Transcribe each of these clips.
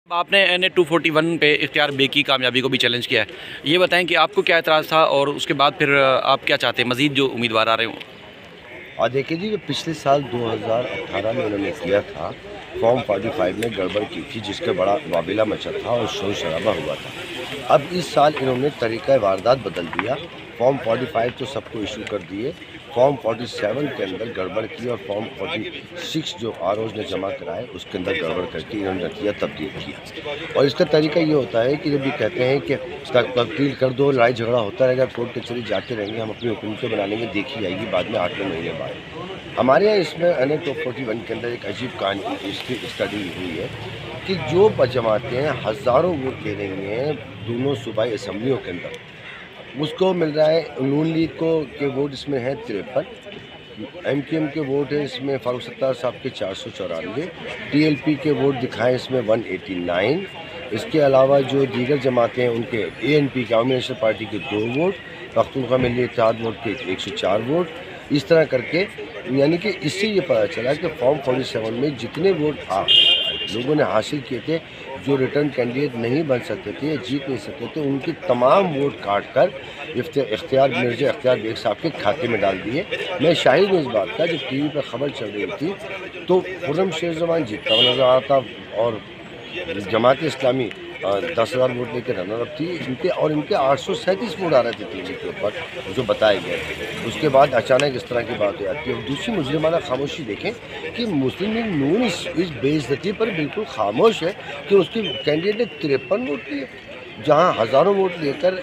आपने NA-241 पे इख्तियार बेग की कामयाबी को भी चैलेंज किया है। ये बताएं कि आपको क्या एतराज़ था और उसके बाद फिर आप क्या चाहते हैं मज़ीद जो उम्मीदवार आ रहे हों? और देखिए जी, जो पिछले साल 2018 में उन्होंने किया था, फॉर्म 45 में गड़बड़ की थी, जिसका बड़ा वाविला मचा था और शोर शराबा हुआ था। अब इस साल इन्होंने तरीक़ा वारदात बदल दिया। फॉर्म 45 तो सबको इशू कर दिए, फॉर्म 47 के अंदर गड़बड़ की और फॉर्म 46 जो आरओज़ ने जमा कराए उसके अंदर गड़बड़ करके इन्होंने नतीजा तब्दील किया। और इसका तरीका ये होता है कि जब ये कहते हैं कि तब्दील कर दो, लड़ाई झगड़ा होता रहेगा, कोर्ट कचहरी जाते रहेंगे, हम अपनी हुकूमतें बना लेंगे, देखी जाएगी बाद में 8वें महीने बाद। हमारे यहाँ इसमें NA-241 के अंदर एक अजीब कहानी इसकी स्टडी हुई है कि जो जमातें हैं हज़ारों वोट ले रही हैं दोनों सूबाई असम्बलियों के अंदर, उसको मिल रहा है। नून लीग को के वोट इसमें हैं 53, MQM के वोट हैं इसमें फारूक सत्तार साहब के 494, TLP के वोट दिखाएं इसमें 189। इसके अलावा जो दीगर जमातें हैं उनके ANP के अवामी नेशनल पार्टी के 2 वोट, पख्तूनख्वा मिल्ली इत्तेहाद वोट के 104 वोट, इस तरह करके यानी कि इससे ये पता चला कि फॉर्म 47 में जितने वोट लोगों ने हासिल किए थे, जो रिटर्न कैंडिडेट नहीं बन सकते थे या जीत नहीं सकते थे, उनके तमाम वोट काट कर मिर्ज़ा इख्तियार बेग साहब के खाते में डाल दिए। मैं शाहिद हूँ इस बात का, जब TV पर खबर चल रही थी तो खुर्रम शेर ज़मान जीतता हुआ नज़र आता और जमात इस्लामी 10,000 वोट लेकर रनर अप थी। इनके 837 वोट आ रहे थे TV के ऊपर जो बताए गए थे। उसके बाद अचानक इस तरह की बात हो जाती है। और दूसरी मुजरिमाना खामोशी देखें कि मुस्लिम लीग नून इस बेइज्जती पर बिल्कुल खामोश है कि उसके कैंडिडेट ने 53 वोट लिए, जहां हज़ारों वोट लेकर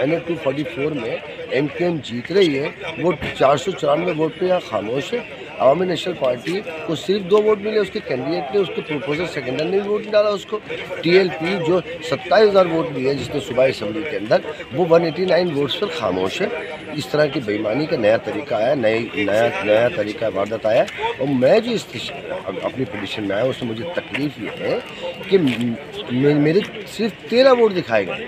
NA-244 में MQM जीत रही है, वो 494 वोट पे यहाँ खामोश है। अवामी नेशनल पार्टी को सिर्फ 2 वोट मिले, उसके कैंडिडेट ने उसके प्रोपोजल सेकेंडर ने वोट डाला उसको। TLP जो 27,000 वोट लिए जिसने सूबाई असम्बली के अंदर, वो 189 वोट्स पर खामोश है। इस तरह की बेईमानी का नया तरीका आया, नया तरीका वारदात आया। और मैं जो इस अपनी पोजीशन में आया उसमें मुझे तकलीफ़ ये है कि मेरे सिर्फ 13 वोट दिखाए गए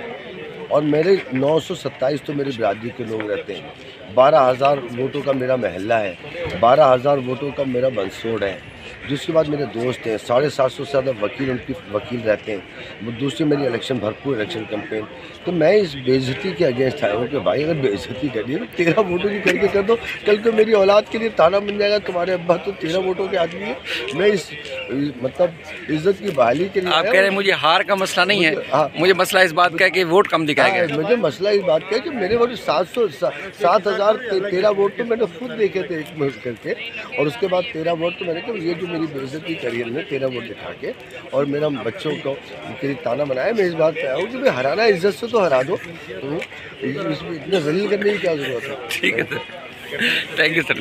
और मेरे 927 तो मेरी बिरादरी के लोग रहते हैं। 12,000 वोटों का मेरा महल्ला है, 12,000 वोटों का मेरा मंसूर है। दूसरी बात, मेरे दोस्त हैं, 750 से ज़्यादा वकील रहते हैं। वो दूसरी मेरी भरपूर इलेक्शन कैंपेन। तो मैं इस बेइज्जती के अगेंस्ट आया हूँ कि भाई अगर बेइज्जती करनी है तो 13 वोटों की करके कर दो। कल को मेरी औलाद के लिए ताना बन जाएगा, तुम्हारे अब्बा तो 13 वोटों के आदमी है। मैं इस मतलब इज्जत की बहाली के लिए आप कह रहे हैं मुझे हार का मसला नहीं है, मुझे मसला इस बात का है कि वोट कम दिखाया गया। मुझे मसला इस बात का है कि मेरे वोट 7,013 वोट तो मैंने खुद देखे थे एक मिनट करके, और उसके बाद 13 वोट तो मैंने कहा ये जो मेरी बेइज्जती करियर में 13 वोट दिखा के और मेरा बच्चों को तेरी ताना बनाया। मैं इस बात पे आया हूँ कि भाई हराना इज्जत से तो हरा दो, इसमें इतना जलील करने की क्या ज़रूरत है। ठीक है सर, थैंक यू सर।